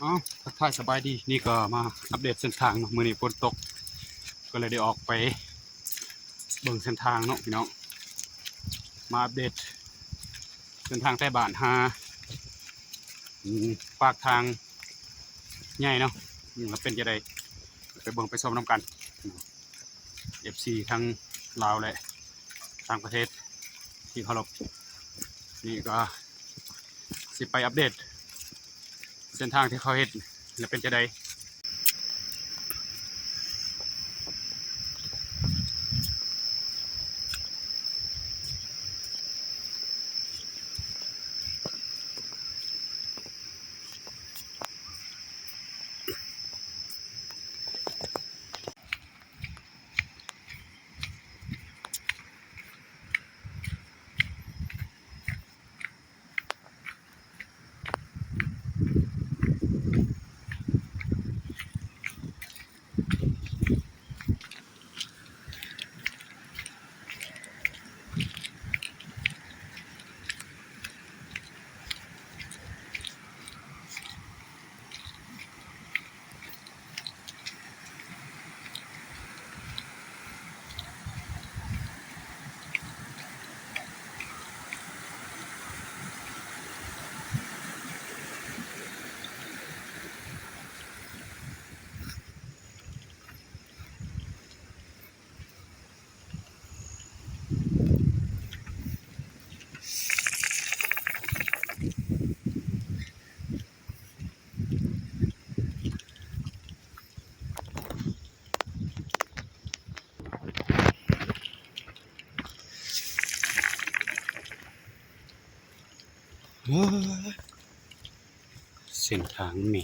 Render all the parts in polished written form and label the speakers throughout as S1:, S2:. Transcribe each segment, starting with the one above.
S1: อ๋อทักทายสบายดีนี่ก็มาอัปเดตเส้นทางเนาะมื้อนี้ฝนตกก็เลยได้ออกไปเบิ่งเส้นทางเนาะพี่น้องมาอัปเดตเส้นทางใต้บ้านหาปากทางใหญ่เนาะแล้วเป็นจะได้ไปเบิ่งไปชมน้ำกัน FC ทั้งลาวและต่างประเทศที่เคารพนี่ก็สิไปอัปเดตเส้นทางที่เขาเฮ็ดแล้วเป็นจะได้ เส้นทางแหม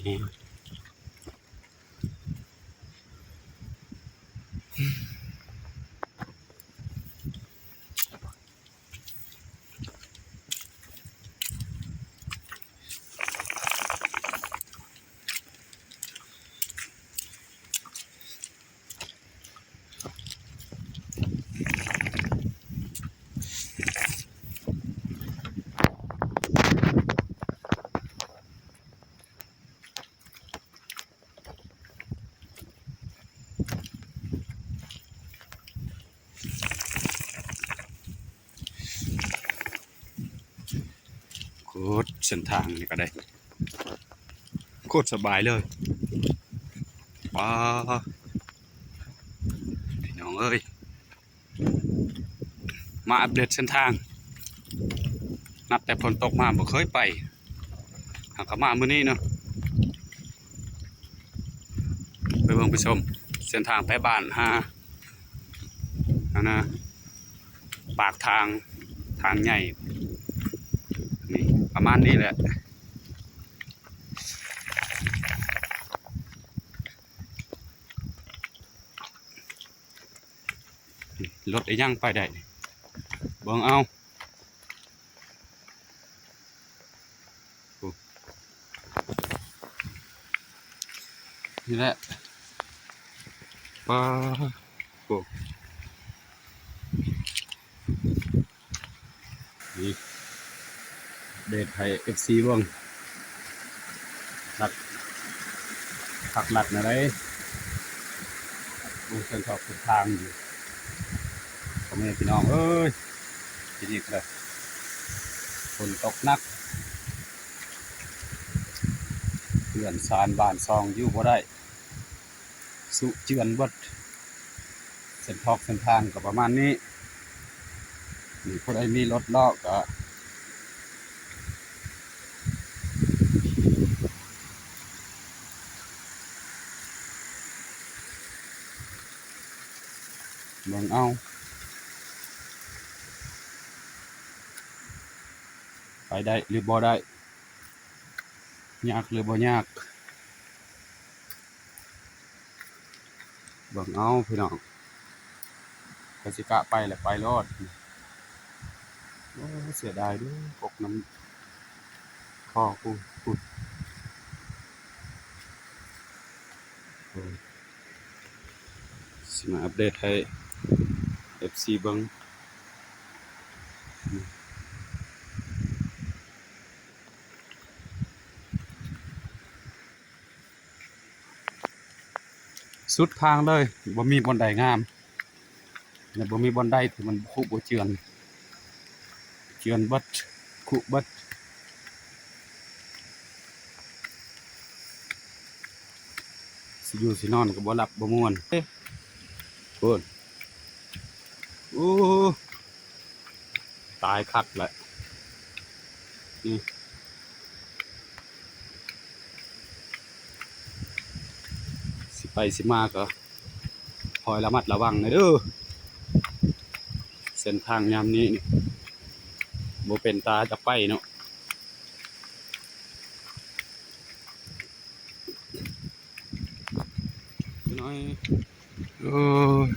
S1: โคตรเส้นทางนี่ก็ได้โคตรสบายเลยว้าพี่น้องเอ้ยมาอัปเดตเส้นทางนับแต่ฝนตกมาบ่เคยไปหากมามื้อนี้เนาะไปเบิ่งไปชมเส้นทางไปบ้านหาอันนะปากทางใหญ่นี่ประมาณนี้แหละรถไอ้ย่างไปได้เบิ่งเอานี่แหละป้าโอ้นี่เดทไทย FC เบิ่งลัดผักลัดนะได้ดูเส้นทางอยู่พ่อแม่พี่น้องเอ้ยทีนี้เลยฝนตกหนักเพื่อนซานบ้านซองอยู่บ่ได้สุเจือนเบิดเส้นทางก็ประมาณนี้มีผู้ใดมีรถเลาะก็เบิ่งเอาไปได้หรือบ่ได้ยากหรือบ่ยากเบิ่งเอาพี่น้องกสิกะไปแหละไปรอดโอ้เสียดายด้วยกกน้ำคอกูปุดสิมาอัปเดตให้ FC เบิ่ง สุดทางเลยบ่มีบอนใดงามและบ่มีบอนใดที่มันคุบ่เจือนเบิดคุเบิดสิอยู่สินอนก็บ่หลับบ่ม่วนโพูดโอ้ตายคักแหละนี่สิไปสิมาก็คอยระมัดระวังหน่อยเด้อเส้นทางยามนี้นี่บ่เป็นตาจะไปเนาะน้อยโอ้ย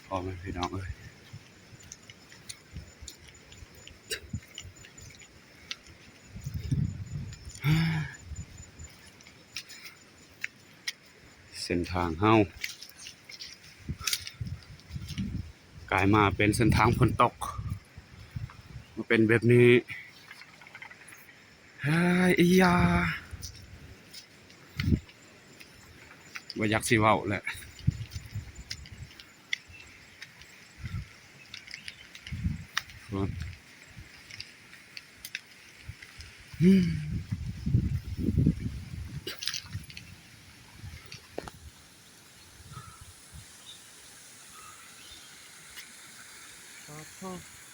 S1: พอไหมพี่น้องเอ้ยเส้นทางเฮากลายมาเป็นเส้นทางฝนตกมาเป็นแบบนี้เฮ้ยอียาว่าอยากสิเว้าแหละ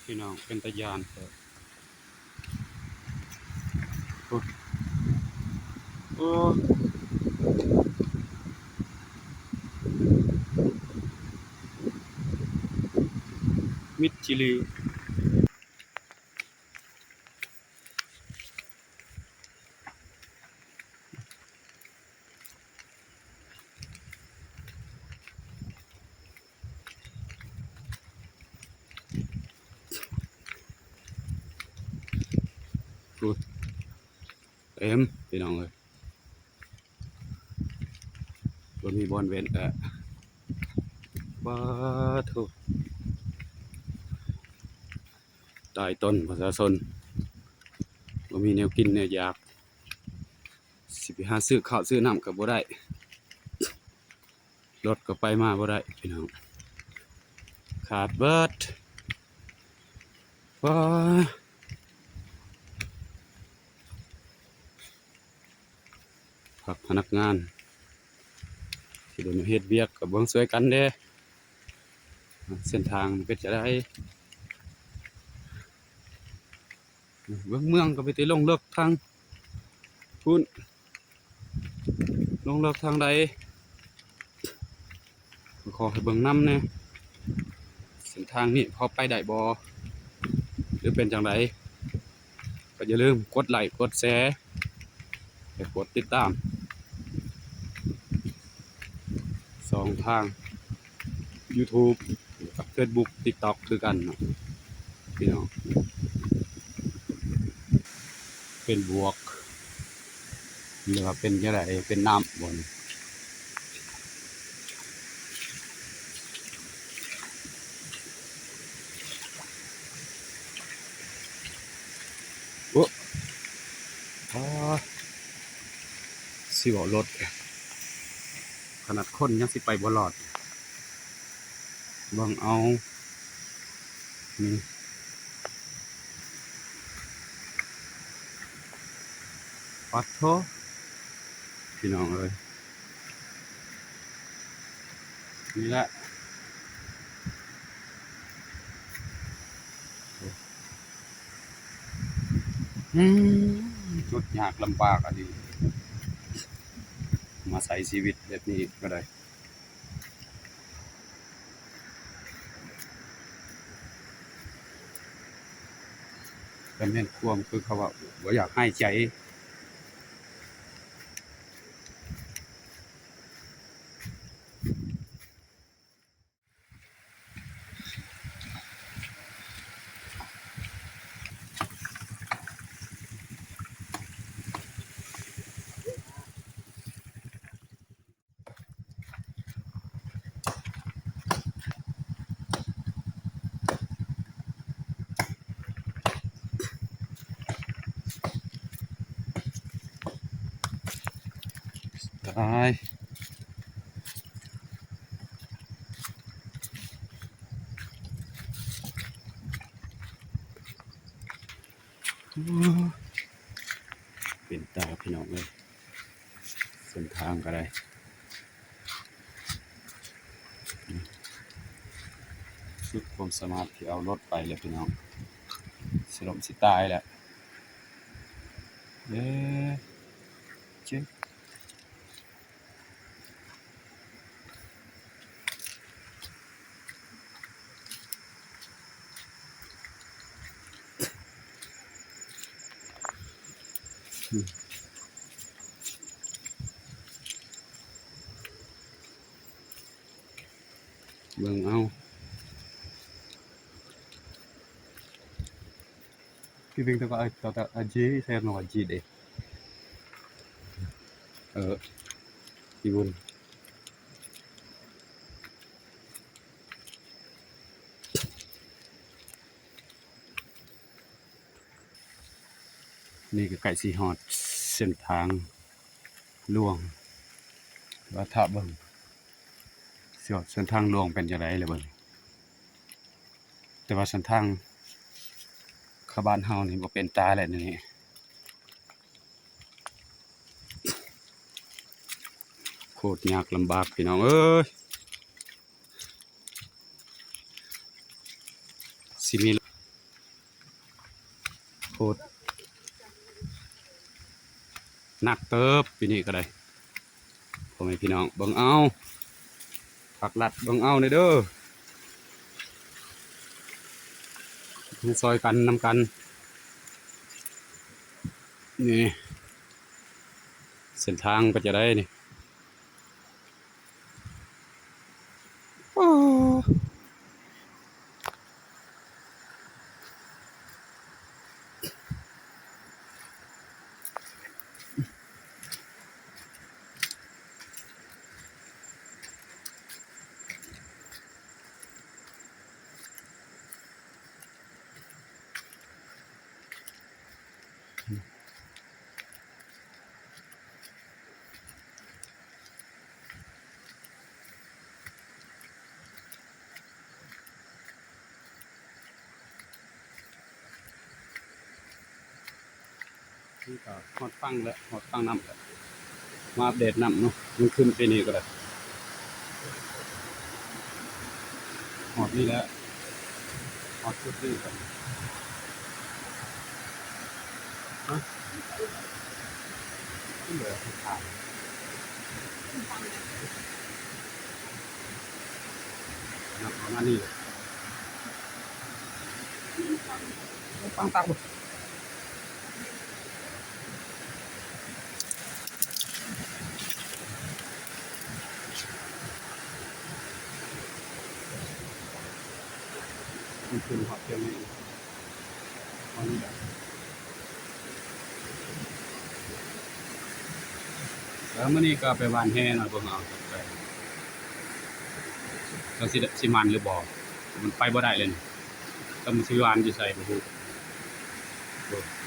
S1: พี่น้องเป็นตะยานโอ้มิดจิลีดูเต็มพี่น้องเลยบนมีบอลเวนบ้าทุกตายต้นประชาชนบ่มีแนวกินแนวอยากสิไปหาซื้อข้าวซื้อน้ำก็บ่ได้รถก็ไปมาบ่ได้พี่น้องขาดเบิดว้าพักพนักงานที่เดินเฮ็ดเวียกกับเบิ่งช่วยกันเด้เส้นทางเป็นจะได้เบิ่งเมืองก็ไปติลงเลิกทางพุ่นลงเลิกทางใดขอให้เบิ่งนำแน่เส้นทางนี้พอไปได้บ่หรือเป็นจังไดก็อย่าลืมกดไลค์กดแชร์และกดติดตาม2 ทาง YouTube กับ Facebook TikTok คือกันเนาะพี่น้องเป็นบวกหรือว่าเป็นจังไดเป็นน้ำบ่นี่โอ้สิบ่รถขนาดคนยังสิไปบ่รอดเบิ่งเอานี่ปัดโถพี่น้องเอ้ยนี่แหละจุดยากลำบากอันนี้มาใช้ชีวิตแบบนี้ก็ได้แต่แม่นความคือเขาว่าบ่อยากให้ใจตาย เป็นตาพี่น้องเลยเส้นทางก็ได้สุดความสามารถที่เอารถไปเลยพี่น้องสลบสิตายแหละเอ๊ะเจ๊เบิ่งเอาพี่ตก็aja saya mau aja dehพี่บุญนี่ก็ไก่สีหอดเส้นทางหลวงว่าถ้าเบิ่งเส้นทางหลวงเป็นจังไดเลยเบิ่งแต่ว่าเส้นทางเข้าบ้านเฮานี่บ่เป็นตาแหละนี่โคตรยากลำบากพี่น้องเอ้ยสิมีโคตรหนักเติบปีนี้ก็ได้พ่อแม่พี่น้องเบิ่งเอาผักลัดเบิ่งเอาเด้อซอยกันนำกันนี่เส้นทางก็จะได้นี่นี่ก็ฮอดฟังแล้วฮอดฟังน้ำแล้วมาอัปเดตน้ำเนาะมันขึ้นปีนี้ก็ได้ฮอดนี่แล้วฮอดชุดนี้ก่อนฮะที่เหลือคือขาดน้ำประมาณนี้ฟังตามมันขึ้นฮอดเพียงนี้ตอนนี้แหละแล้วมื้อนี้ก็ไปหว่านแหหน่อยเบิ่งเอาไปจังสิมันหรือบ่มันไปบ่ได้เลยนี่ต้องมันสิหวานอยู่ใส่บ่ฮู้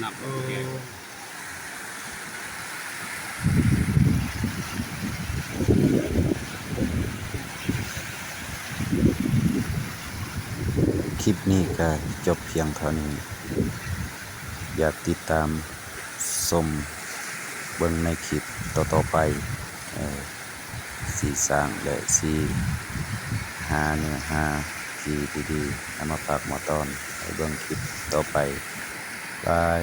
S1: นับ
S2: คลิปนี้ก็จบเพียงเท่านี้อยากติดตามชมเบิ่งในคลิปต่อๆไปสีสร้างและสีหาเนื้อหาที่ดีๆเอามาฝากมาตอนให้เบิ่งคลิปต่อไปบาย